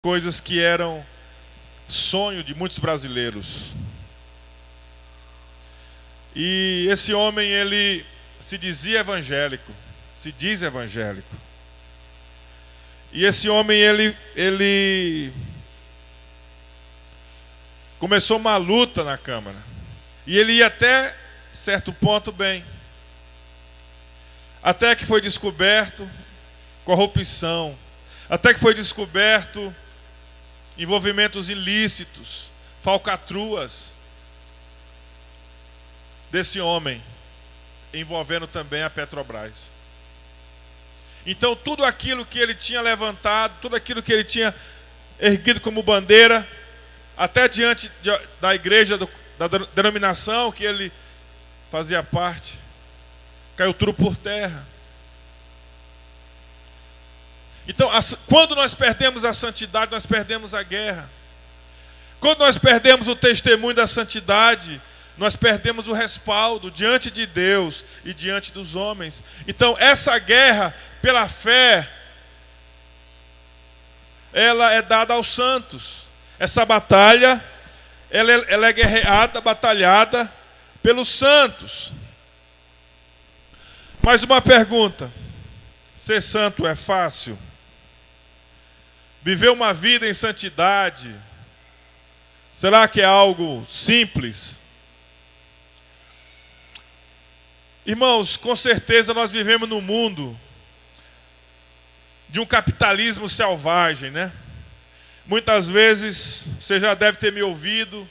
coisas que eram sonho de muitos brasileiros. E esse homem, ele se dizia evangélico, se diz evangélico. E esse homem, ele começou uma luta na Câmara. E ele ia até certo ponto bem. Até que foi descoberto corrupção. Até que foi descoberto envolvimentos ilícitos, falcatruas desse homem, envolvendo também a Petrobras. Então tudo aquilo que ele tinha levantado, tudo aquilo que ele tinha erguido como bandeira, até diante da igreja, da denominação que ele fazia parte, caiu tudo por terra. Então, quando nós perdemos a santidade, nós perdemos a guerra. Quando nós perdemos o testemunho da santidade, nós perdemos o respaldo diante de Deus e diante dos homens. Então, essa guerra pela fé, ela é dada aos santos. Essa batalha, ela é guerreada, batalhada pelos santos. Mais uma pergunta: ser santo é fácil? Viver uma vida em santidade, será que é algo simples? Irmãos, com certeza nós vivemos num mundo de um capitalismo selvagem, né? Muitas vezes, você já deve ter me ouvido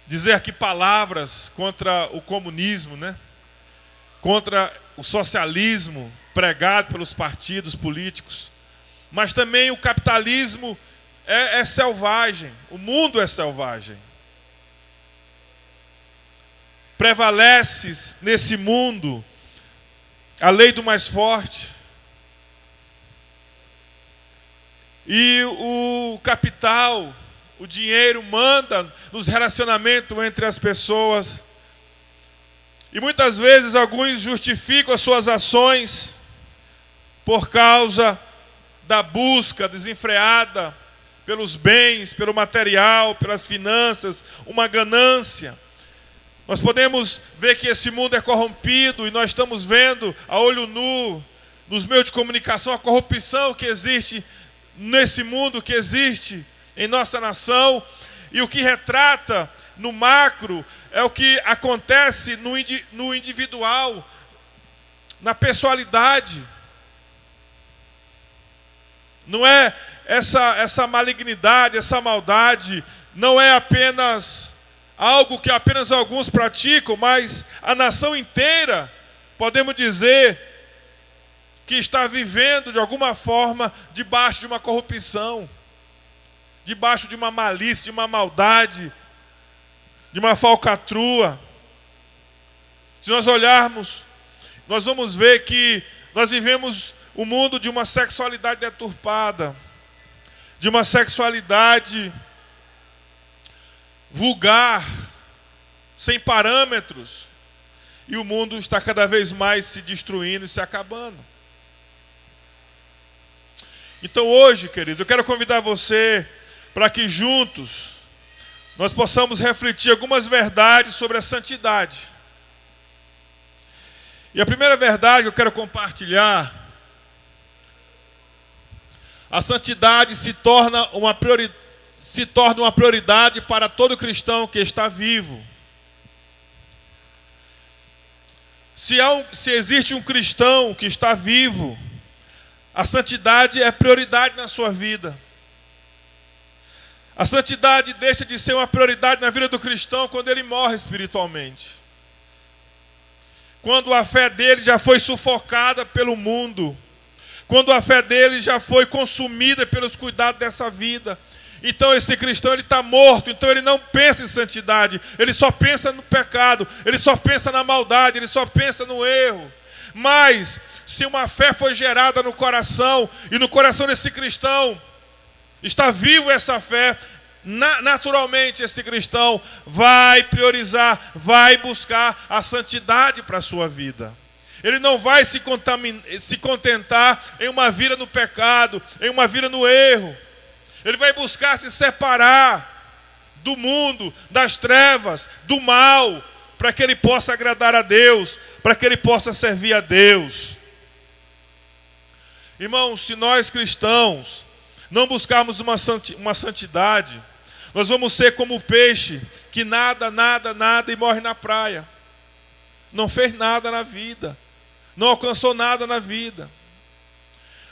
dizer aqui palavras contra o comunismo, né? Contra o socialismo pregado pelos partidos políticos. Mas também o capitalismo é selvagem, o mundo é selvagem. Prevalece nesse mundo a lei do mais forte. E o capital, o dinheiro manda nos relacionamentos entre as pessoas. E muitas vezes alguns justificam as suas ações por causa da busca desenfreada pelos bens, pelo material, pelas finanças, uma ganância. Nós podemos ver que esse mundo é corrompido e nós estamos vendo a olho nu, nos meios de comunicação, a corrupção que existe nesse mundo, que existe em nossa nação. E o que retrata no macro é o que acontece no individual, na pessoalidade. Não é essa malignidade, essa maldade, não é apenas algo que apenas alguns praticam, mas a nação inteira, podemos dizer, que está vivendo de alguma forma debaixo de uma corrupção, debaixo de uma malícia, de uma maldade, de uma falcatrua. Se nós olharmos, nós vamos ver que nós vivemos o mundo de uma sexualidade deturpada, de uma sexualidade vulgar, sem parâmetros, e o mundo está cada vez mais se destruindo e se acabando. Então hoje, queridos, eu quero convidar você para que juntos nós possamos refletir algumas verdades sobre a santidade. E a primeira verdade que eu quero compartilhar: a santidade se torna uma prioridade para todo cristão que está vivo. Se existe um cristão que está vivo, a santidade é prioridade na sua vida. A santidade deixa de ser uma prioridade na vida do cristão quando ele morre espiritualmente. Quando a fé dele já foi sufocada pelo mundo. Quando a fé dele já foi consumida pelos cuidados dessa vida. Então esse cristão, ele está morto. Então ele não pensa em santidade. Ele só pensa no pecado. Ele só pensa na maldade. Ele só pensa no erro. Mas se uma fé foi gerada no coração, e no coração desse cristão está vivo essa fé, naturalmente esse cristão vai priorizar, vai buscar a santidade para a sua vida. Ele não vai se contentar em uma vida no pecado, em uma vida no erro. Ele vai buscar se separar do mundo, das trevas, do mal, para que ele possa agradar a Deus, para que ele possa servir a Deus. Irmãos, se nós cristãos não buscarmos uma santidade, nós vamos ser como o peixe que nada e morre na praia. Não fez nada na vida, não alcançou nada na vida.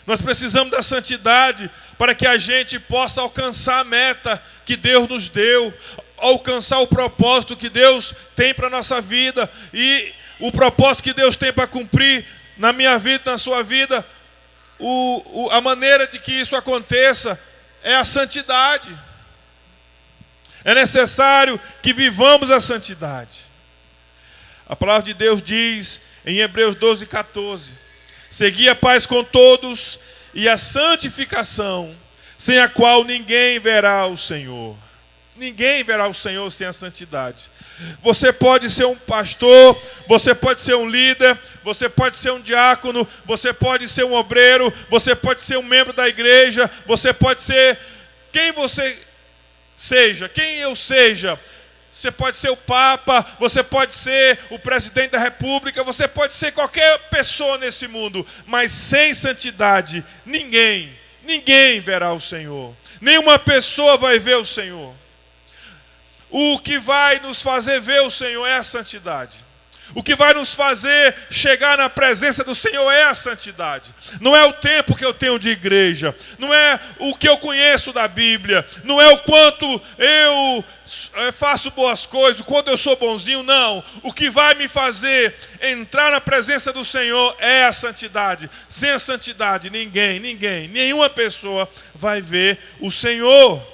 Nós precisamos da santidade para que a gente possa alcançar a meta que Deus nos deu, alcançar o propósito que Deus tem para a nossa vida. E o propósito que Deus tem para cumprir na minha vida, na sua vida, a maneira de que isso aconteça é a santidade. É necessário que vivamos a santidade. A palavra de Deus diz em Hebreus 12:14: segui a paz com todos e a santificação, sem a qual ninguém verá o Senhor. Ninguém verá o Senhor sem a santidade. Você pode ser um pastor, você pode ser um líder, você pode ser um diácono, você pode ser um obreiro, você pode ser um membro da igreja, você pode ser quem você seja, quem eu seja. Você pode ser o Papa, você pode ser o presidente da República, você pode ser qualquer pessoa nesse mundo, mas sem santidade, ninguém verá o Senhor. Nenhuma pessoa vai ver o Senhor. O que vai nos fazer ver o Senhor é a santidade. O que vai nos fazer chegar na presença do Senhor é a santidade. Não é o tempo que eu tenho de igreja, não é o que eu conheço da Bíblia, não é o quanto eu faço boas coisas, o quanto eu sou bonzinho, não. O que vai me fazer entrar na presença do Senhor é a santidade. Sem a santidade, nenhuma pessoa vai ver o Senhor.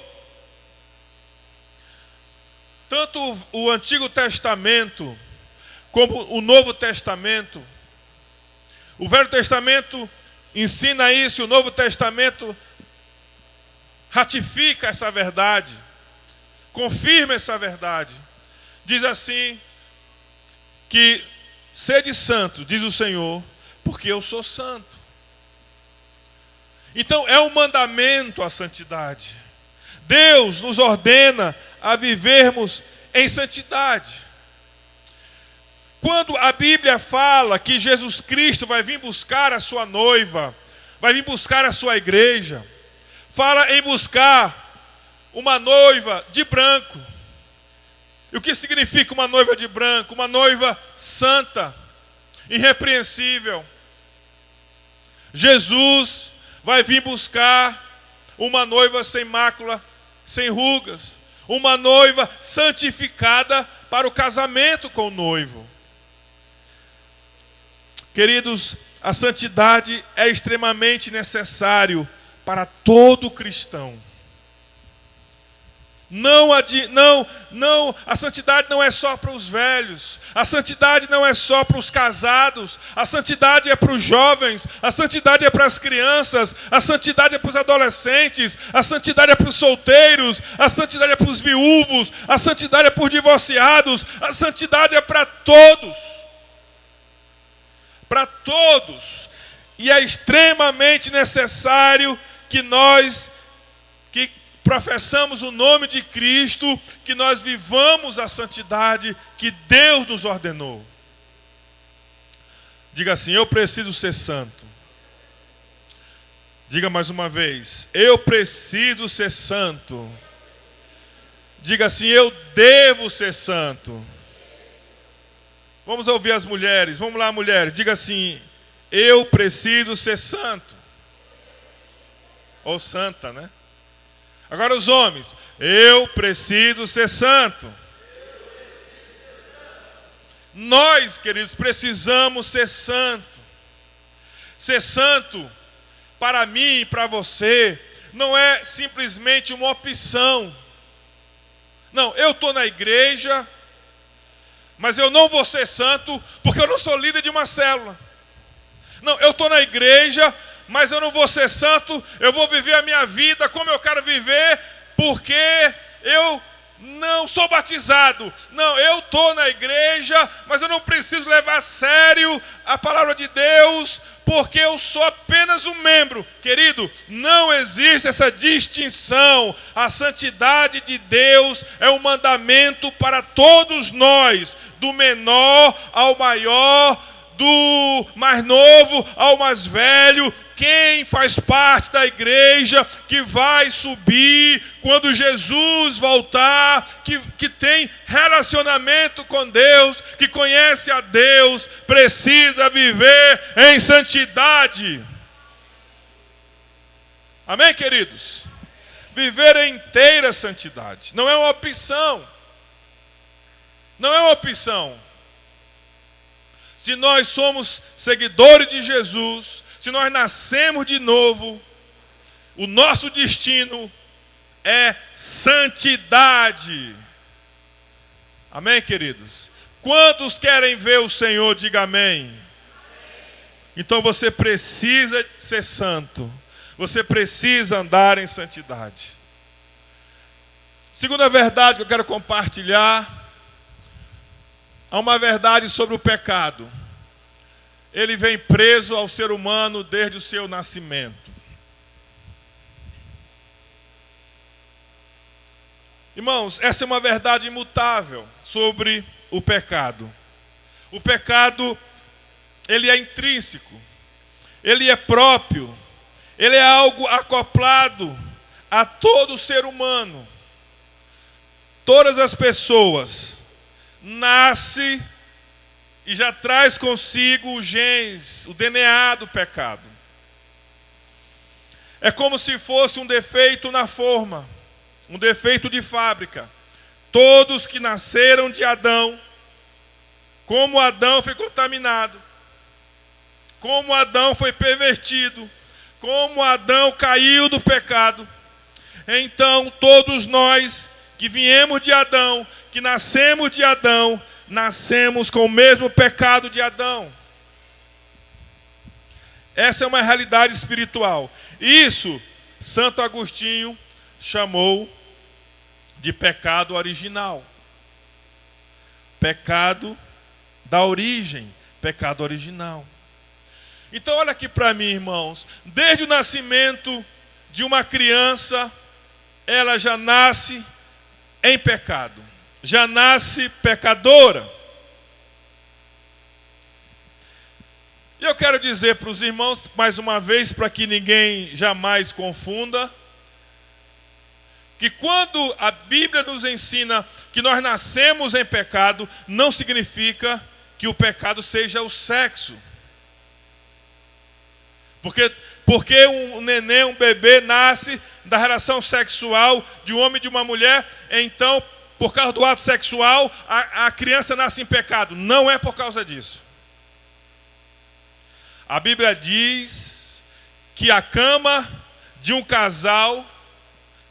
Tanto o Antigo Testamento como o Novo Testamento. O Velho Testamento ensina isso, o Novo Testamento ratifica essa verdade, confirma essa verdade. Diz assim, que sede santo, diz o Senhor, porque eu sou santo. Então é um mandamento a santidade. Deus nos ordena a vivermos em santidade. Quando a Bíblia fala que Jesus Cristo vai vir buscar a sua noiva, vai vir buscar a sua igreja, fala em buscar uma noiva de branco. E o que significa uma noiva de branco? Uma noiva santa, irrepreensível. Jesus vai vir buscar uma noiva sem mácula, sem rugas, uma noiva santificada para o casamento com o noivo. Queridos, a santidade é extremamente necessário para todo cristão. A santidade não é só para os velhos, a santidade não é só para os casados, a santidade é para os jovens, a santidade é para as crianças, a santidade é para os adolescentes, a santidade é para os solteiros, a santidade é para os viúvos, a santidade é para os divorciados, a santidade é para todos. Para todos. E é extremamente necessário que nós, que professamos o nome de Cristo, que nós vivamos a santidade que Deus nos ordenou. Diga assim: eu preciso ser santo. Diga mais uma vez: eu preciso ser santo. Diga assim: eu devo ser santo. Vamos ouvir as mulheres. Vamos lá, mulheres. Diga assim: eu preciso ser santo. Ou santa, né? Agora os homens: eu preciso ser santo. Nós, queridos, precisamos ser santo. Ser santo, para mim e para você, não é simplesmente uma opção. Não, eu estou na igreja, mas eu não vou ser santo porque eu não sou líder de uma célula. Não, eu estou na igreja, mas eu não vou ser santo, eu vou viver a minha vida como eu quero viver, porque eu não sou batizado. Não, eu estou na igreja, mas eu não preciso levar a sério a palavra de Deus, porque eu sou apenas um membro. Querido, não existe essa distinção. A santidade de Deus é um mandamento para todos nós, do menor ao maior, do mais novo ao mais velho. Quem faz parte da igreja, que vai subir quando Jesus voltar, que tem relacionamento com Deus, que conhece a Deus, precisa viver em santidade. Amém, queridos? Viver em inteira santidade. Não é uma opção. Não é uma opção. Se nós somos seguidores de Jesus, se nós nascemos de novo, o nosso destino é santidade. Amém, queridos? Quantos querem ver o Senhor? Diga amém. Então você precisa ser santo. Você precisa andar em santidade. Segunda verdade que eu quero compartilhar, há uma verdade sobre o pecado. Ele vem preso ao ser humano desde o seu nascimento. Irmãos, essa é uma verdade imutável sobre o pecado. O pecado, ele é intrínseco, ele é próprio, ele é algo acoplado a todo ser humano. Todas as pessoas nascem e já traz consigo os genes, o DNA do pecado. É como se fosse um defeito na forma, um defeito de fábrica. Todos que nasceram de Adão, como Adão foi contaminado, como Adão foi pervertido, como Adão caiu do pecado, então todos nós que viemos de Adão, que nascemos de Adão, nascemos com o mesmo pecado de Adão. Essa é uma realidade espiritual. Isso, Santo Agostinho chamou de pecado original. Pecado da origem, pecado original. Então olha aqui para mim, irmãos. Desde o nascimento de uma criança, ela já nasce em pecado. Já nasce pecadora. E eu quero dizer para os irmãos, mais uma vez, para que ninguém jamais confunda, que quando a Bíblia nos ensina que nós nascemos em pecado, não significa que o pecado seja o sexo. Porque um neném, um bebê, nasce da relação sexual de um homem e de uma mulher, então, por causa do ato sexual, a criança nasce em pecado. Não é por causa disso. A Bíblia diz que a cama de um casal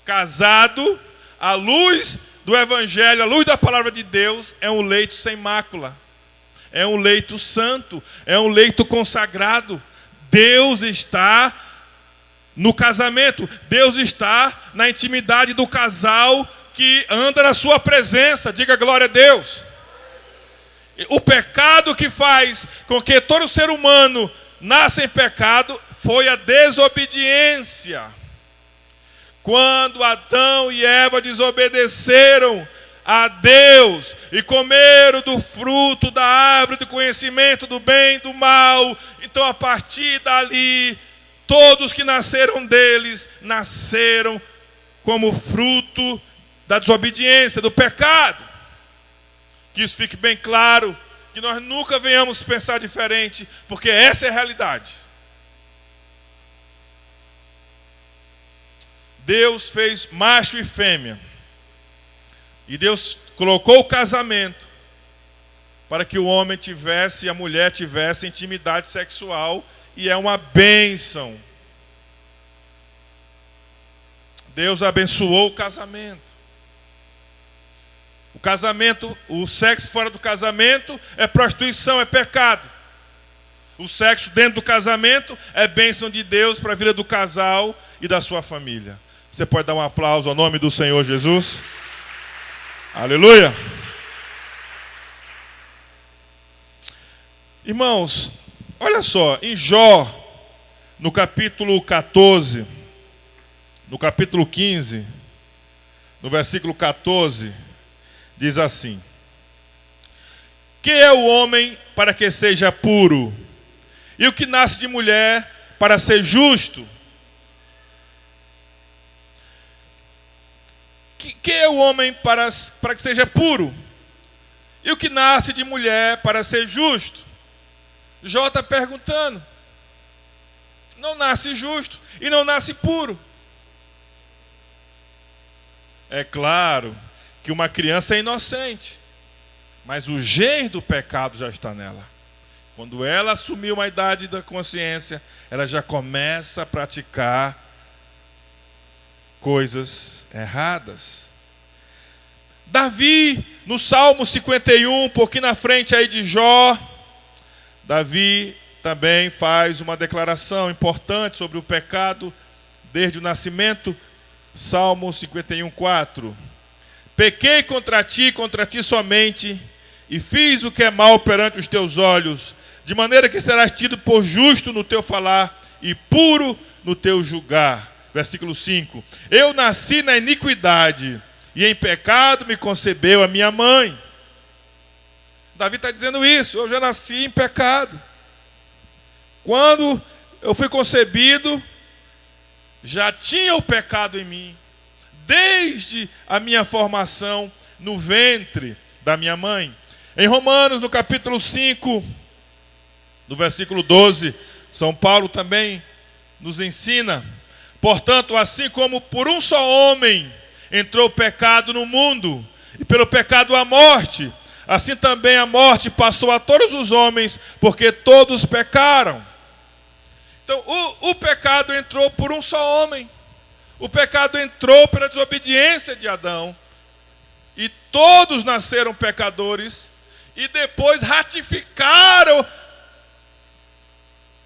casado, à luz do Evangelho, à luz da palavra de Deus, é um leito sem mácula. É um leito santo, é um leito consagrado. Deus está no casamento. Deus está na intimidade do casal que anda na sua presença. Diga glória a Deus. O pecado que faz com que todo ser humano nasça em pecado foi a desobediência. Quando Adão e Eva desobedeceram a Deus e comeram do fruto da árvore do conhecimento do bem e do mal, então a partir dali, todos que nasceram deles, nasceram como fruto da desobediência, do pecado. Que isso fique bem claro, que nós nunca venhamos pensar diferente, porque essa é a realidade. Deus fez macho e fêmea. E Deus colocou o casamento para que o homem tivesse e a mulher tivesse intimidade sexual, e é uma bênção. Deus abençoou o casamento. O casamento, o sexo fora do casamento é prostituição, é pecado. O sexo dentro do casamento é bênção de Deus para a vida do casal e da sua família. Você pode dar um aplauso ao nome do Senhor Jesus? Aleluia. Irmãos, olha só, em Jó, no capítulo 14, no capítulo 15, no versículo 14, diz assim: que é o homem para que seja puro, e o que nasce de mulher para ser justo? Que é o homem para que seja puro, e o que nasce de mulher para ser justo? Jó está perguntando. Não nasce justo e não nasce puro. É claro que uma criança é inocente, mas o germe do pecado já está nela. Quando ela assumiu uma idade da consciência, ela já começa a praticar coisas erradas. Davi, no Salmo 51, um pouquinho na frente aí de Jó, Davi também faz uma declaração importante sobre o pecado desde o nascimento. Salmo 51, 4. Pequei contra ti somente, e fiz o que é mal perante os teus olhos, de maneira que serás tido por justo no teu falar e puro no teu julgar. Versículo 5. Eu nasci na iniquidade, e em pecado me concebeu a minha mãe. Davi está dizendo isso, eu já nasci em pecado. Quando eu fui concebido, já tinha o pecado em mim, desde a minha formação no ventre da minha mãe. Em Romanos, no capítulo 5, no versículo 12, São Paulo também nos ensina: portanto, assim como por um só homem entrou o pecado no mundo, e pelo pecado a morte, assim também a morte passou a todos os homens, porque todos pecaram. Então, o pecado entrou por um só homem. O pecado entrou pela desobediência de Adão. E todos nasceram pecadores. E depois ratificaram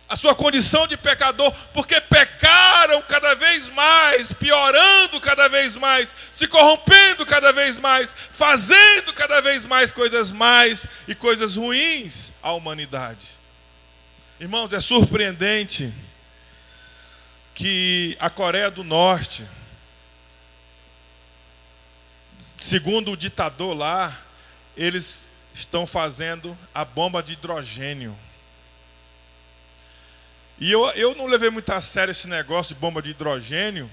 a sua condição de pecador, porque pecaram cada vez mais, piorando cada vez mais, se corrompendo cada vez mais, fazendo cada vez mais coisas más e coisas ruins à humanidade. Irmãos, é surpreendente que a Coreia do Norte, segundo o ditador lá, eles estão fazendo a bomba de hidrogênio. E eu não levei muito a sério esse negócio de bomba de hidrogênio,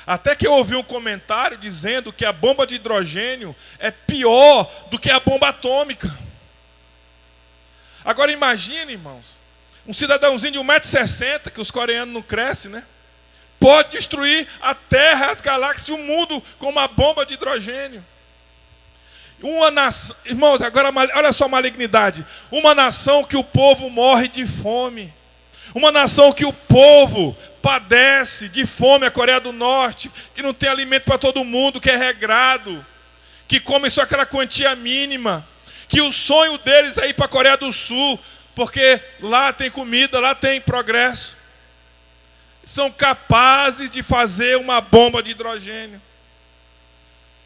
até que eu ouvi um comentário dizendo que a bomba de hidrogênio é pior do que a bomba atômica. Agora imagine, irmãos, um cidadãozinho de 1,60 m, que os coreanos não crescem, né? Pode destruir a Terra, as galáxias, o mundo com uma bomba de hidrogênio. Uma nação, irmãos, agora olha só a malignidade. Uma nação que o povo morre de fome. Uma nação que o povo padece de fome, a Coreia do Norte, que não tem alimento para todo mundo, que é regrado, que come só aquela quantia mínima, que o sonho deles é ir para a Coreia do Sul, porque lá tem comida, lá tem progresso. São capazes de fazer uma bomba de hidrogênio.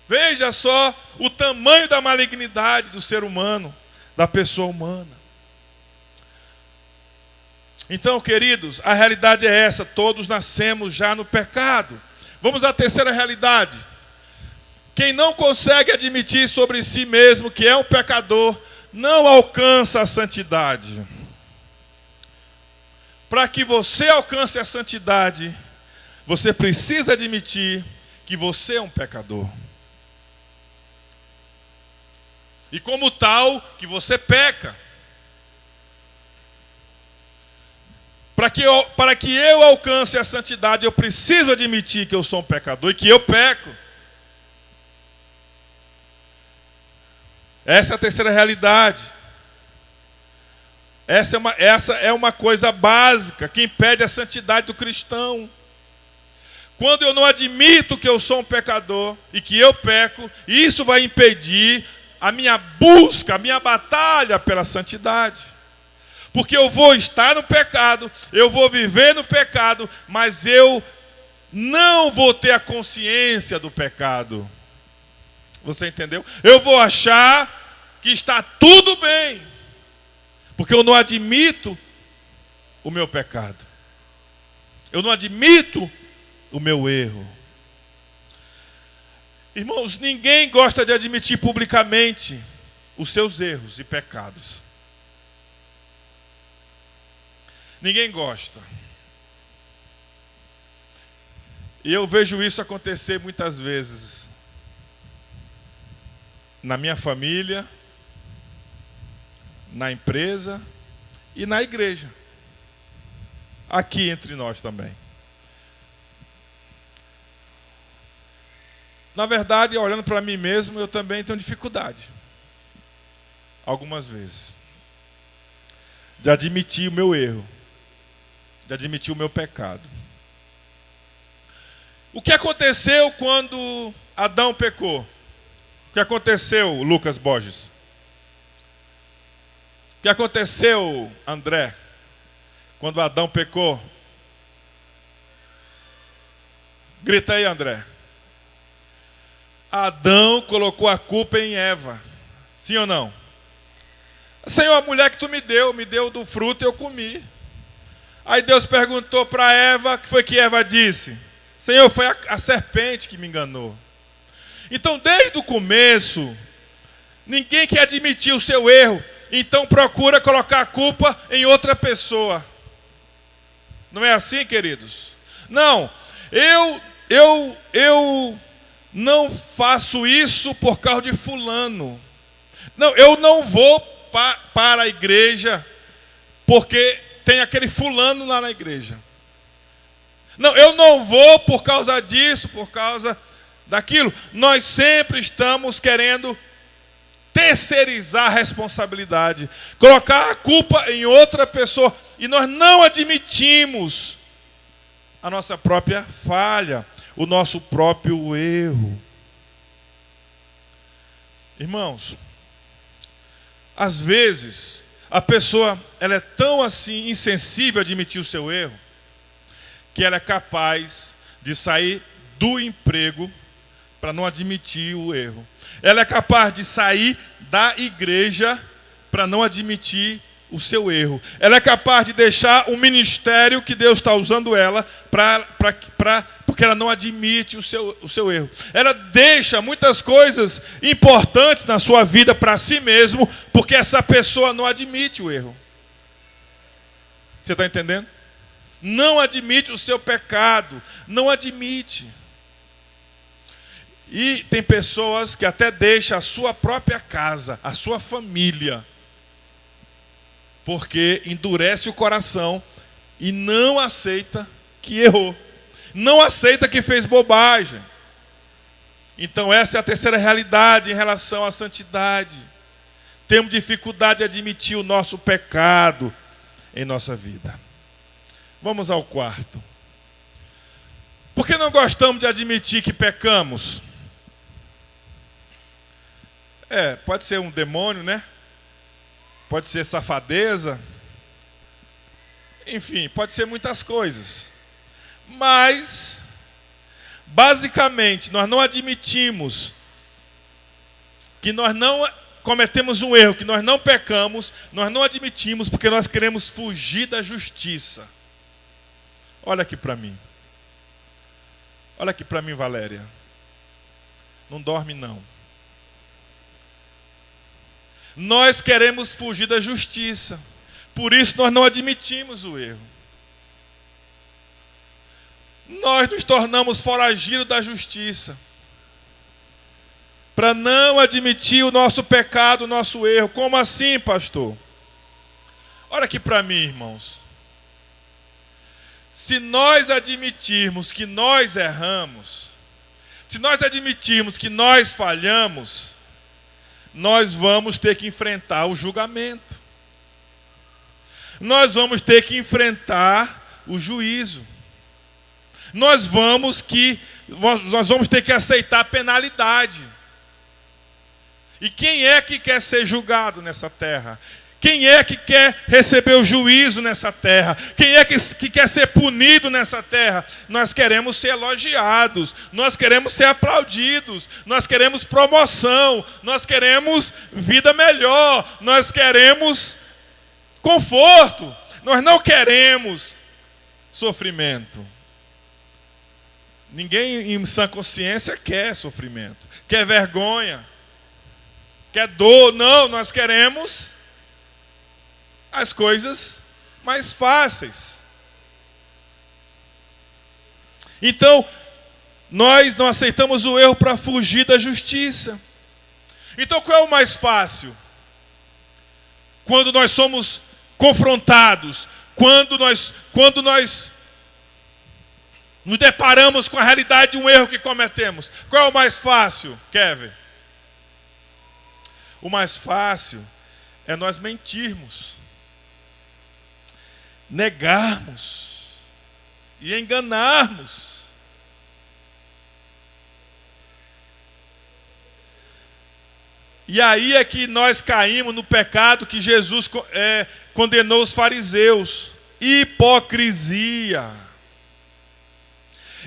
Veja só o tamanho da malignidade do ser humano, da pessoa humana. Então, queridos, a realidade é essa: todos nascemos já no pecado. Vamos à terceira realidade. Quem não consegue admitir sobre si mesmo que é um pecador, não alcança a santidade. Para que você alcance a santidade, você precisa admitir que você é um pecador. E como tal, que você peca. Para que eu alcance a santidade, eu preciso admitir que eu sou um pecador e que eu peco. Essa é a terceira realidade. Essa é uma coisa básica que impede a santidade do cristão. Quando eu não admito que eu sou um pecador e que eu peco, isso vai impedir a minha busca, a minha batalha pela santidade. Porque eu vou estar no pecado, eu vou viver no pecado, mas eu não vou ter a consciência do pecado. Você entendeu? Eu vou achar que está tudo bem, porque eu não admito o meu pecado. Eu não admito o meu erro. Irmãos, ninguém gosta de admitir publicamente os seus erros e pecados. Ninguém gosta. E eu vejo isso acontecer muitas vezes na minha família, na empresa e na igreja. Aqui entre nós também. Na verdade, olhando para mim mesmo, eu também tenho dificuldade. Algumas vezes. De admitir o meu erro. De admitir o meu pecado. O que aconteceu quando Adão pecou? O que aconteceu, Lucas Borges? O que aconteceu, André, quando Adão pecou? Grita aí, André. Adão colocou a culpa em Eva. Sim ou não? Senhor, a mulher que tu me deu do fruto e eu comi. Aí Deus perguntou para Eva, o que foi que Eva disse? Senhor, foi a serpente que me enganou. Então, desde o começo, ninguém quer admitir o seu erro, então procura colocar a culpa em outra pessoa. Não é assim, queridos? Não, eu não faço isso por causa de fulano. Não, eu não vou para a igreja porque tem aquele fulano lá na igreja. Não, eu não vou por causa disso, por causa daquilo. Nós sempre estamos querendo terceirizar a responsabilidade, colocar a culpa em outra pessoa. E nós não admitimos a nossa própria falha, o nosso próprio erro. Irmãos, às vezes a pessoa ela é tão assim insensível a admitir o seu erro, que ela é capaz de sair do emprego para não admitir o erro. Ela é capaz de sair da igreja para não admitir o seu erro. Ela é capaz de deixar o ministério que Deus está usando ela porque ela não admite o seu erro. Ela deixa muitas coisas importantes na sua vida para si mesmo porque essa pessoa não admite o erro. Você está entendendo? Não admite o seu pecado. Não admite. E tem pessoas que até deixam a sua própria casa, a sua família, porque endurece o coração e não aceita que errou. Não aceita que fez bobagem. Então essa é a terceira realidade em relação à santidade. Temos dificuldade de admitir o nosso pecado em nossa vida. Vamos ao quarto. Por que não gostamos de admitir que pecamos? Pode ser um demônio, né? Pode ser safadeza. Enfim, pode ser muitas coisas. Mas, basicamente, nós não admitimos que nós não cometemos um erro, que nós não pecamos, nós não admitimos porque nós queremos fugir da justiça. Olha aqui para mim. Olha aqui para mim, Valéria. Não dorme, não. Nós queremos fugir da justiça. Por isso nós não admitimos o erro. Nós nos tornamos forageiros da justiça. Para não admitir o nosso pecado, o nosso erro. Como assim, pastor? Olha aqui para mim, irmãos. Se nós admitirmos que nós erramos, se nós admitirmos que nós falhamos, nós vamos ter que enfrentar o julgamento. Nós vamos ter que enfrentar o juízo. Nós vamos ter que aceitar a penalidade. E quem é que quer ser julgado nessa terra? Quem é que quer receber o juízo nessa terra? Quem é que quer ser punido nessa terra? Nós queremos ser elogiados, nós queremos ser aplaudidos, nós queremos promoção, nós queremos vida melhor, nós queremos conforto, nós não queremos sofrimento. Ninguém em sã consciência quer sofrimento, quer vergonha, quer dor. Não, nós queremos as coisas mais fáceis. Então, nós não aceitamos o erro para fugir da justiça. Então, qual é o mais fácil? Quando nós somos confrontados, quando nós nos deparamos com a realidade de um erro que cometemos. Qual é o mais fácil, Kevin? O mais fácil é nós mentirmos, negarmos e enganarmos. E aí é que nós caímos no pecado que Jesus condenou os fariseus: hipocrisia.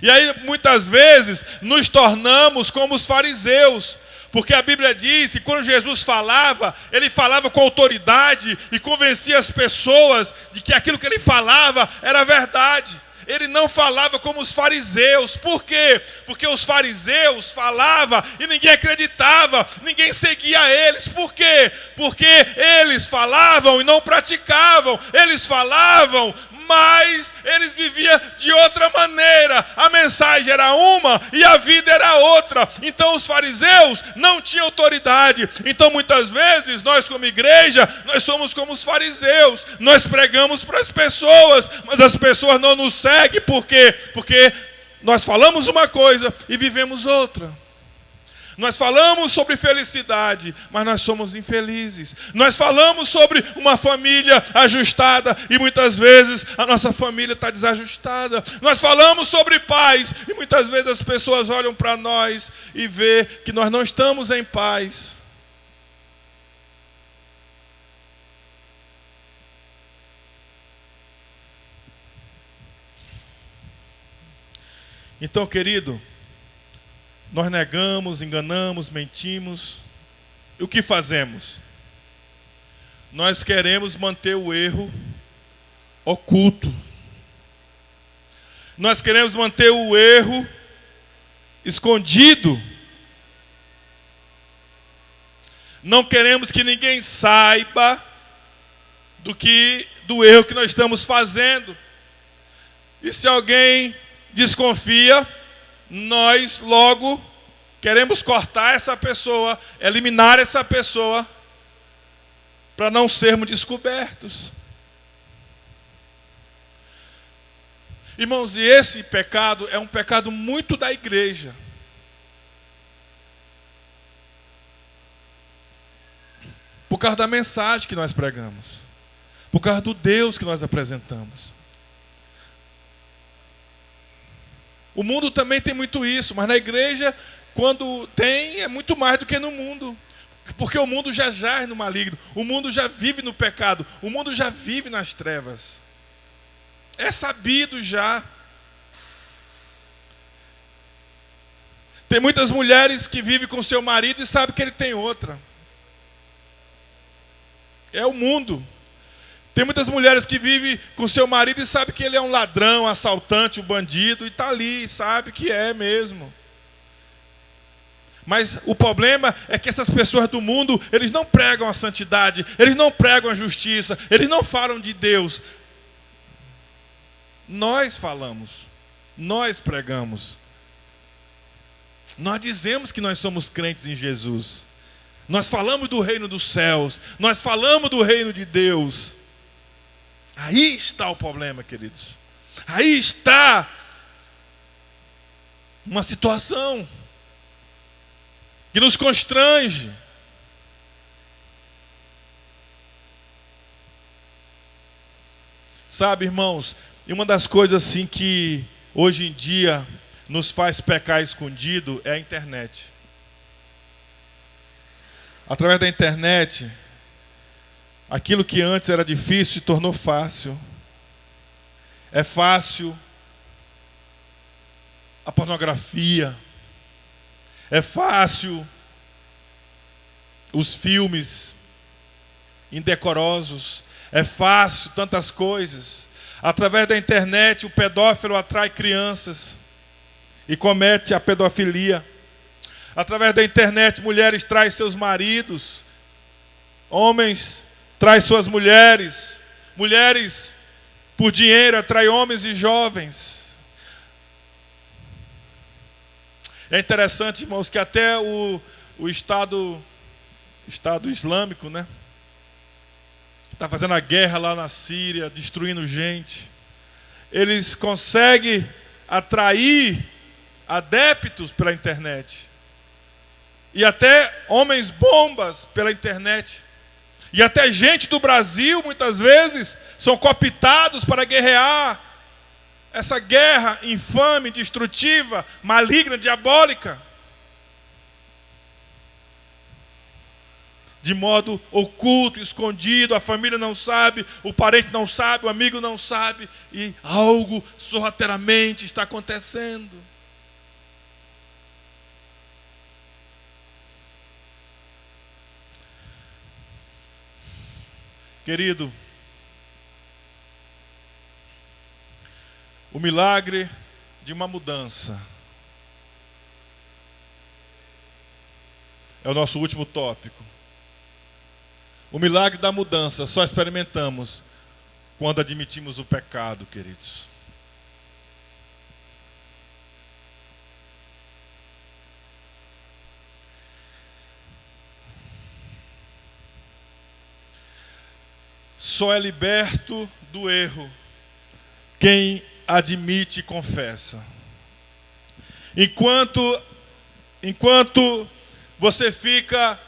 E aí muitas vezes nos tornamos como os fariseus, porque a Bíblia diz que quando Jesus falava, ele falava com autoridade e convencia as pessoas de que aquilo que ele falava era verdade. Ele não falava como os fariseus. Por quê? Porque os fariseus falavam e ninguém acreditava, ninguém seguia eles. Por quê? Porque eles falavam e não praticavam. Eles falavam, mas eles viviam de outra maneira. A mensagem era uma e a vida era outra. Então os fariseus não tinham autoridade. Então muitas vezes nós como igreja, nós somos como os fariseus. Nós pregamos para as pessoas, mas as pessoas não nos seguem. Por quê? Porque nós falamos uma coisa e vivemos outra. Nós falamos sobre felicidade, mas nós somos infelizes. Nós falamos sobre uma família ajustada e muitas vezes a nossa família está desajustada. Nós falamos sobre paz e muitas vezes as pessoas olham para nós e vê que nós não estamos em paz. Então, querido, nós negamos, enganamos, mentimos. E o que fazemos? Nós queremos manter o erro oculto. Nós queremos manter o erro escondido. Não queremos que ninguém saiba do erro que nós estamos fazendo. E se alguém desconfia, nós logo queremos cortar essa pessoa, eliminar essa pessoa, para não sermos descobertos. Irmãos, e esse pecado é um pecado muito da igreja. Por causa da mensagem que nós pregamos, por causa do Deus que nós apresentamos. O mundo também tem muito isso, mas na igreja, quando tem, é muito mais do que no mundo. Porque o mundo já jaz no maligno, o mundo já vive no pecado, o mundo já vive nas trevas. É sabido já. Tem muitas mulheres que vivem com seu marido e sabem que ele tem outra. É o mundo. Tem muitas mulheres que vivem com seu marido e sabem que ele é um ladrão, um assaltante, um bandido, e está ali, sabe que é mesmo. Mas o problema é que essas pessoas do mundo, eles não pregam a santidade, eles não pregam a justiça, eles não falam de Deus. Nós falamos, nós pregamos. Nós dizemos que nós somos crentes em Jesus. Nós falamos do reino dos céus, nós falamos do reino de Deus. Aí está o problema, queridos. Aí está uma situação que nos constrange. Sabe, irmãos, e uma das coisas assim que hoje em dia nos faz pecar escondido é a internet. Através da internet, Aquilo que antes era difícil se tornou fácil. É fácil a pornografia. É fácil os filmes indecorosos. É fácil tantas coisas. Através da internet, o pedófilo atrai crianças e comete a pedofilia. Através da internet, mulheres traem seus maridos. Homens traem suas mulheres. Mulheres, por dinheiro, atraem homens e jovens. É interessante, irmãos, que até o Estado Islâmico, né? Está fazendo a guerra lá na Síria, destruindo gente. Eles conseguem atrair adeptos pela internet. E até homens bombas pela internet. E até gente do Brasil, muitas vezes, são cooptados para guerrear essa guerra infame, destrutiva, maligna, diabólica. De modo oculto, escondido, a família não sabe, o parente não sabe, o amigo não sabe, e algo sorrateiramente está acontecendo. Querido, o milagre de uma mudança é o nosso último tópico. O milagre da mudança só experimentamos quando admitimos o pecado, queridos. Só é liberto do erro quem admite e confessa. Enquanto você fica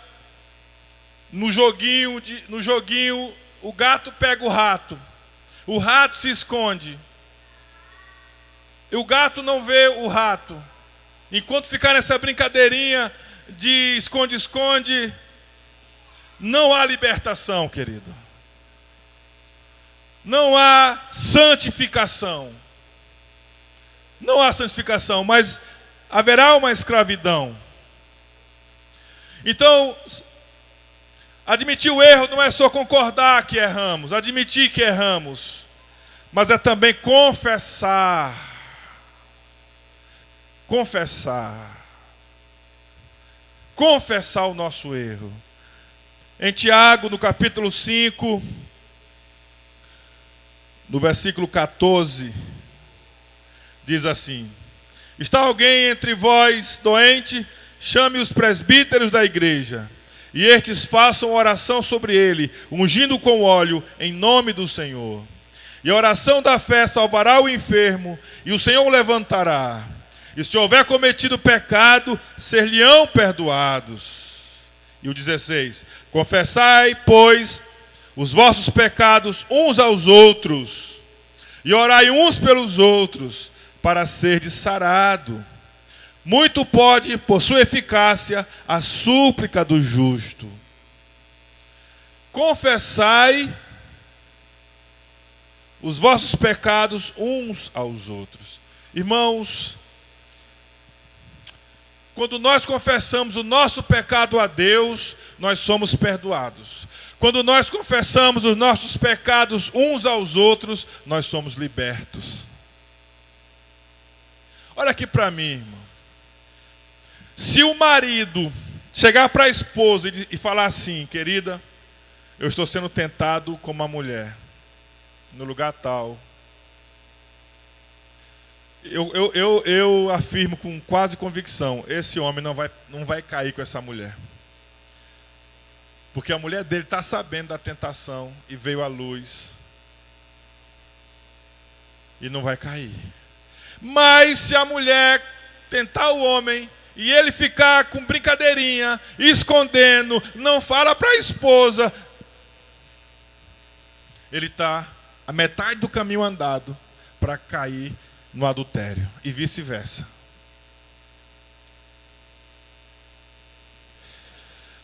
no joguinho, o gato pega o rato se esconde, e o gato não vê o rato. Enquanto ficar nessa brincadeirinha de esconde-esconde, não há libertação, querido. Não há santificação. Não há santificação, mas haverá uma escravidão. Então, admitir o erro não é só concordar que erramos, admitir que erramos, mas é também confessar. Confessar o nosso erro. Em Tiago, no capítulo 5, no versículo 14, diz assim: está alguém entre vós doente? Chame os presbíteros da igreja, e estes façam oração sobre ele, ungindo com óleo em nome do Senhor. E a oração da fé salvará o enfermo, e o Senhor o levantará. E se houver cometido pecado, ser-lhe-ão perdoados. E o 16: confessai, pois, os vossos pecados uns aos outros, e orai uns pelos outros, para serdes sarado. Muito pode, por sua eficácia, a súplica do justo. Confessai os vossos pecados uns aos outros. Irmãos, quando nós confessamos o nosso pecado a Deus, nós somos perdoados. Quando nós confessamos os nossos pecados uns aos outros, nós somos libertos. Olha aqui para mim, irmão. Se o marido chegar para a esposa e falar assim: querida, eu estou sendo tentado como uma mulher, no lugar tal. Eu afirmo com quase convicção, esse homem não vai cair com essa mulher. Porque a mulher dele está sabendo da tentação e veio à luz. E não vai cair. Mas se a mulher tentar o homem e ele ficar com brincadeirinha, escondendo, não fala para a esposa, ele está a metade do caminho andado para cair no adultério, e vice-versa.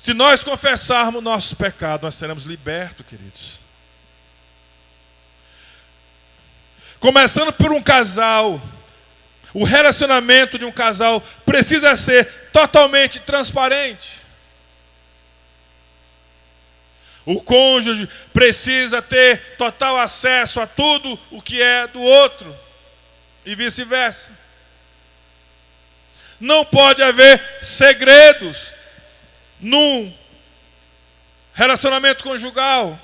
Se nós confessarmos nossos pecados, nós seremos libertos, queridos. Começando por um casal, o relacionamento de um casal precisa ser totalmente transparente. O cônjuge precisa ter total acesso a tudo o que é do outro e vice-versa. Não pode haver segredos num relacionamento conjugal.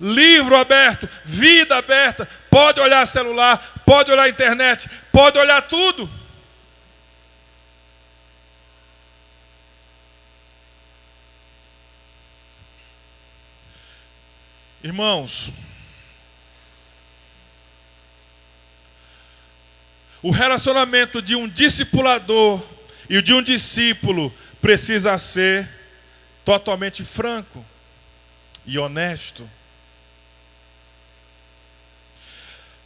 Livro aberto, vida aberta. Pode olhar celular, pode olhar internet, pode olhar tudo. Irmãos, o relacionamento de um discipulador e de um discípulo precisa ser totalmente franco e honesto.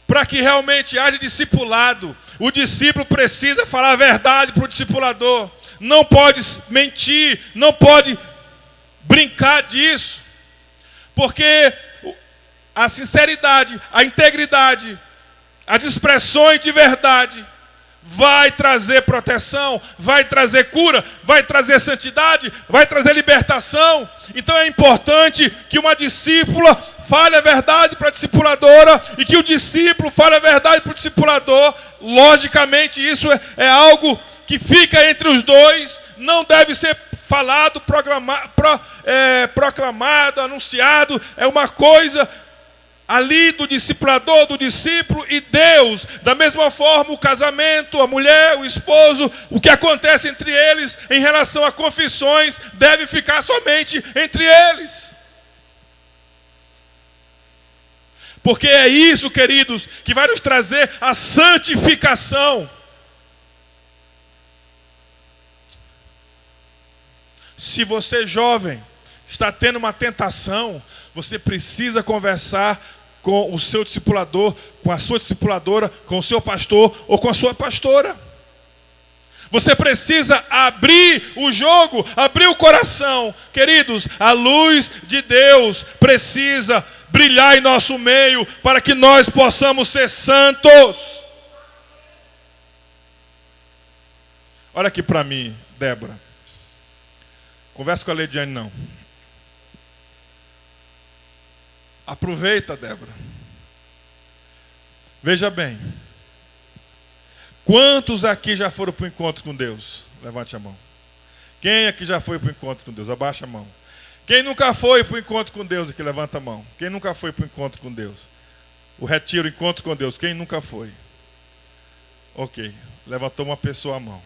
Para que realmente haja discipulado, o discípulo precisa falar a verdade para o discipulador. Não pode mentir, não pode brincar disso. Porque a sinceridade, a integridade, as expressões de verdade vai trazer proteção, vai trazer cura, vai trazer santidade, vai trazer libertação. Então é importante que uma discípula fale a verdade para a discipuladora e que o discípulo fale a verdade para o discipulador. Logicamente isso é algo que fica entre os dois, não deve ser falado, proclamado, anunciado. É uma coisa ali do discipulador, do discípulo e Deus. Da mesma forma, o casamento, a mulher, o esposo, o que acontece entre eles em relação a confissões deve ficar somente entre eles. Porque é isso, queridos, que vai nos trazer a santificação. Se você, jovem, está tendo uma tentação, você precisa conversar com o seu discipulador, com a sua discipuladora, com o seu pastor ou com a sua pastora. Você precisa abrir o jogo, abrir o coração. Queridos, a luz de Deus precisa brilhar em nosso meio para que nós possamos ser santos. Olha aqui para mim, Débora. Conversa com a Leidiane, não. Aproveita, Débora. Veja bem. Quantos aqui já foram para o encontro com Deus? Levante a mão. Quem aqui já foi para o encontro com Deus? Abaixa a mão. Quem nunca foi para o encontro com Deus aqui? Levanta a mão. Quem nunca foi para o encontro com Deus? O retiro, o encontro com Deus. Quem nunca foi? Ok. Levantou uma pessoa a mão.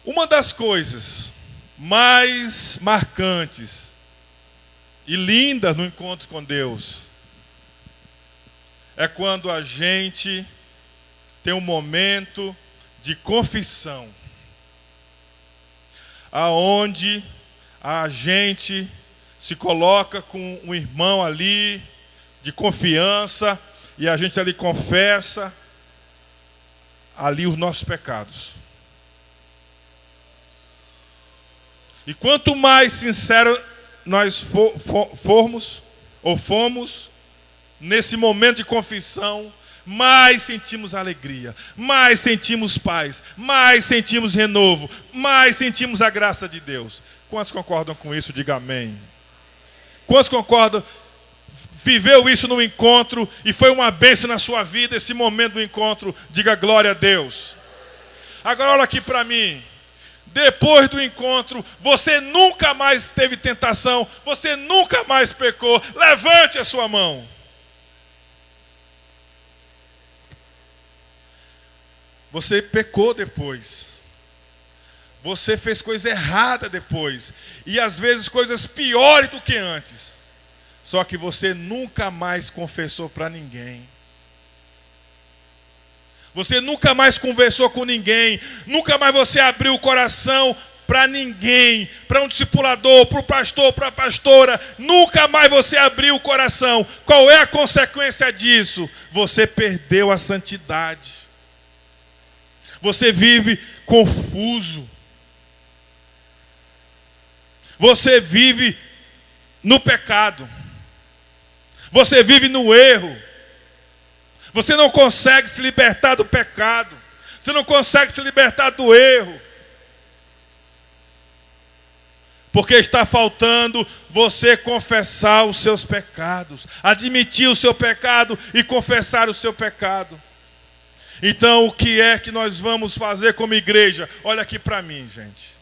Uma das coisas mais marcantes e lindas no encontro com Deus é quando a gente tem um momento de confissão, aonde a gente se coloca com um irmão ali de confiança e a gente ali confessa ali os nossos pecados. E quanto mais sincero nós formos ou fomos nesse momento de confissão, mais sentimos alegria, mais sentimos paz, mais sentimos renovo, mais sentimos a graça de Deus. Quantos concordam com isso? Diga amém. Quantos concordam? Viveu isso no encontro e foi uma bênção na sua vida esse momento do encontro? Diga glória a Deus. Agora olha aqui para mim. Depois do encontro, você nunca mais teve tentação, você nunca mais pecou. Levante a sua mão. Você pecou depois. Você fez coisa errada depois. E às vezes coisas piores do que antes. Só que você nunca mais confessou para ninguém. Você nunca mais conversou com ninguém. Nunca mais você abriu o coração para ninguém. Para um discipulador, para o pastor, para a pastora. Nunca mais você abriu o coração. Qual é a consequência disso? Você perdeu a santidade. Você vive confuso. você vive no pecado. Você vive no erro. Você não consegue se libertar do pecado. Você não consegue se libertar do erro. Porque está faltando você confessar os seus pecados. Admitir o seu pecado e confessar o seu pecado. Então, o que é que nós vamos fazer como igreja? Olha aqui para mim, gente.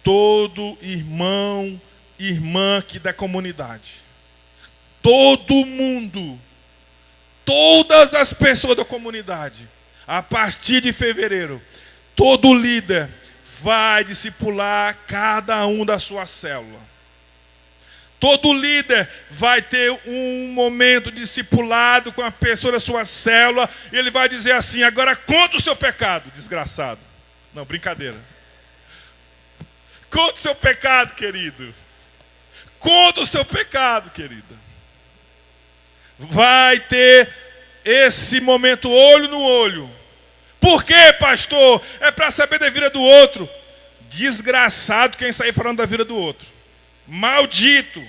Todo irmão, irmã aqui da comunidade. Todo mundo. Todas as pessoas da comunidade. A partir de fevereiro. Todo líder vai discipular cada um da sua célula. Todo líder vai ter um momento discipulado com a pessoa da sua célula. E ele vai dizer assim: agora conta o seu pecado, desgraçado. Não, brincadeira. Conta o seu pecado, querido. Conta o seu pecado, querida. Vai ter esse momento olho no olho. Por quê, pastor? É para saber da vida do outro. Desgraçado quem sair falando da vida do outro. Maldito.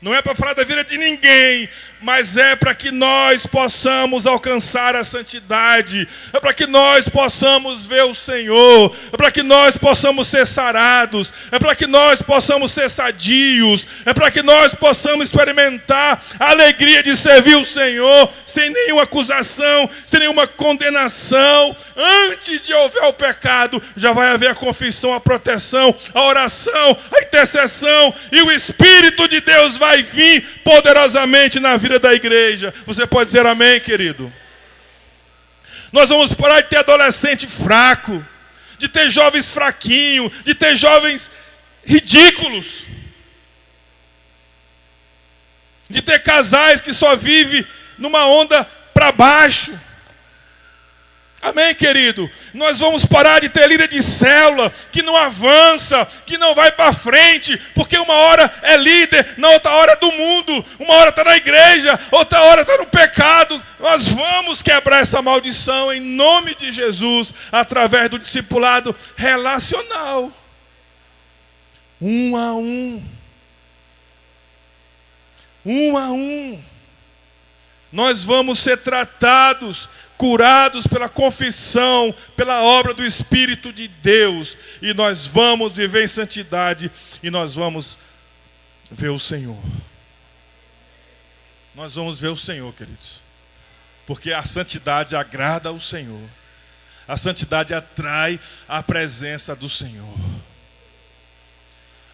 Não é para falar da vida de ninguém, mas é para que nós possamos alcançar a santidade. É para que nós possamos ver o Senhor. É para que nós possamos ser sarados. É para que nós possamos ser sadios. É para que nós possamos experimentar a alegria de servir o Senhor sem nenhuma acusação, sem nenhuma condenação. Antes de houver o pecado, já vai haver a confissão, a proteção, a oração, a intercessão, e o Espírito de Deus vai vir poderosamente na vida da igreja. Você pode dizer amém, querido? Nós vamos parar de ter adolescente fraco, de ter jovens fraquinhos, de ter jovens ridículos, de ter casais que só vivem numa onda para baixo. Amém, querido? Nós vamos parar de ter líder de célula que não avança, que não vai para frente, porque uma hora é líder, na outra hora é do mundo, uma hora está na igreja, outra hora está no pecado. Nós vamos quebrar essa maldição em nome de Jesus, através do discipulado relacional. Um a um. Um a um. Nós vamos ser tratados, curados pela confissão, pela obra do Espírito de Deus. E nós vamos viver em santidade. E nós vamos ver o Senhor. Nós vamos ver o Senhor, queridos. Porque a santidade agrada ao Senhor. A santidade atrai a presença do Senhor.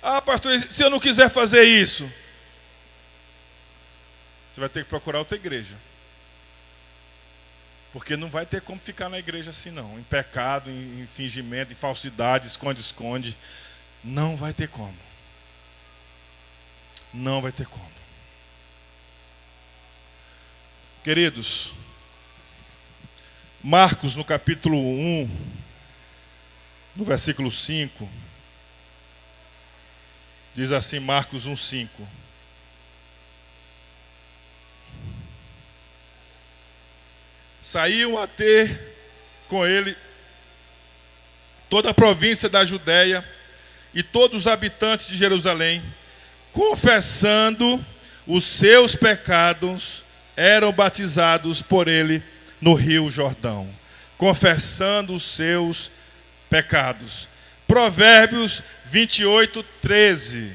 Ah, pastor, se eu não quiser fazer isso, você vai ter que procurar outra igreja. Porque não vai ter como ficar na igreja assim não. Em pecado, em fingimento, em falsidade, esconde. Não vai ter como. Não vai ter como. Queridos, Marcos no capítulo 1, no versículo 5, diz assim, Marcos 1:5. Saíam a ter com ele toda a província da Judéia e todos os habitantes de Jerusalém, confessando os seus pecados, eram batizados por ele no Rio Jordão. Confessando os seus pecados. Provérbios 28:13.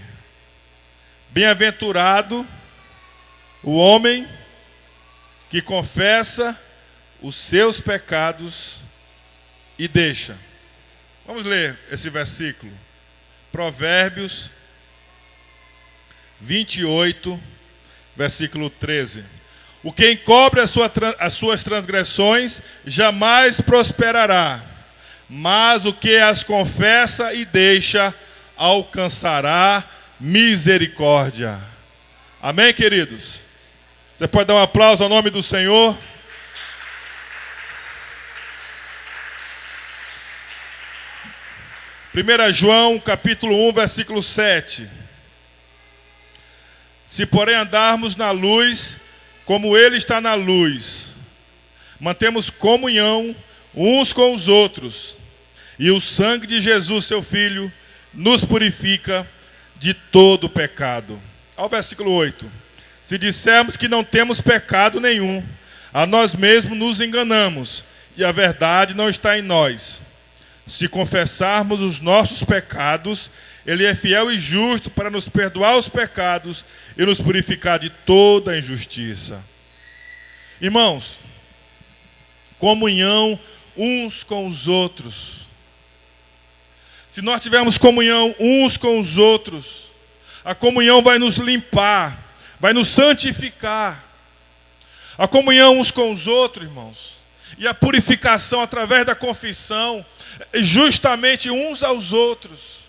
Bem-aventurado o homem que confessa os seus pecados e deixa. Vamos ler esse versículo. Provérbios 28, versículo 13. O que encobre as suas transgressões jamais prosperará, mas o que as confessa e deixa alcançará misericórdia. Amém, queridos? Você pode dar um aplauso ao nome do Senhor? Primeira João, capítulo 1, versículo 7. Se porém andarmos na luz, como ele está na luz, mantemos comunhão uns com os outros, e o sangue de Jesus, seu Filho, nos purifica de todo pecado. Ao versículo 8. Se dissermos que não temos pecado nenhum, a nós mesmos nos enganamos, e a verdade não está em nós. Se confessarmos os nossos pecados, Ele é fiel e justo para nos perdoar os pecados e nos purificar de toda injustiça. Irmãos, comunhão uns com os outros. Se nós tivermos comunhão uns com os outros, a comunhão vai nos limpar, vai nos santificar. A comunhão uns com os outros, irmãos, e a purificação através da confissão, justamente uns aos outros,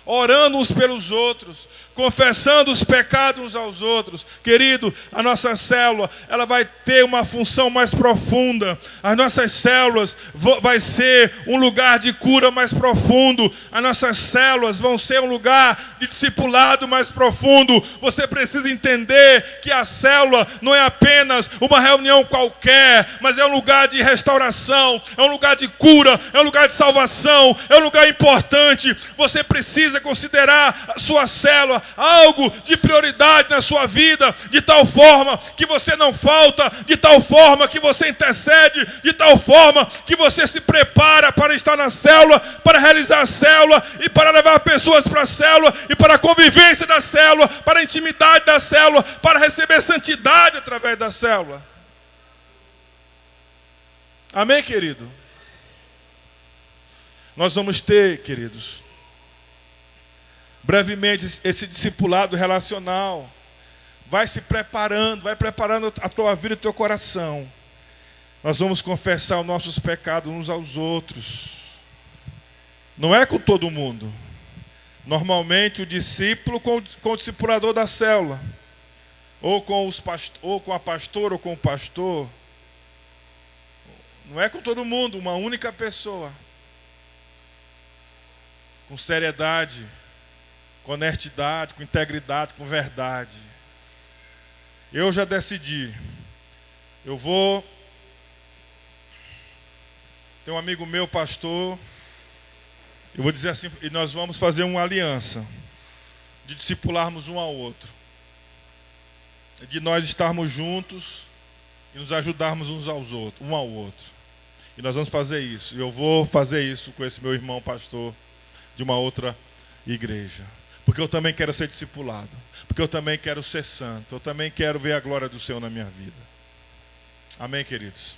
orando uns pelos outros, confessando os pecados uns aos outros. Querido, a nossa célula, ela vai ter uma função mais profunda. As nossas células vai ser um lugar de cura mais profundo. As nossas células vão ser um lugar de discipulado mais profundo. Você precisa entender que a célula não é apenas uma reunião qualquer, mas é um lugar de restauração, é um lugar de cura, é um lugar de salvação, é um lugar importante. Você precisa considerar a sua célula algo de prioridade na sua vida, de tal forma que você não falta, de tal forma que você intercede, de tal forma que você se prepara para estar na célula, para realizar a célula e para levar pessoas para a célula e para a convivência da célula, para a intimidade da célula, para receber santidade através da célula. Amém, querido? Nós vamos ter, queridos, brevemente esse discipulado relacional. Vai se preparando, vai preparando a tua vida e o teu coração. Nós vamos confessar os nossos pecados uns aos outros. Não é com todo mundo. Normalmente o discípulo com o discipulador da célula, ou com a pastora ou com o pastor. Não é com todo mundo, uma única pessoa. Com seriedade, com honestidade, com integridade, com verdade. Eu já decidi. Tem um amigo meu, pastor. Eu vou dizer assim, e nós vamos fazer uma aliança de discipularmos um ao outro, de nós estarmos juntos e nos ajudarmos uns aos outros, um ao outro. E nós vamos fazer isso. E eu vou fazer isso com esse meu irmão pastor de uma outra igreja. Porque eu também quero ser discipulado. Porque eu também quero ser santo. Eu também quero ver a glória do Senhor na minha vida. Amém, queridos?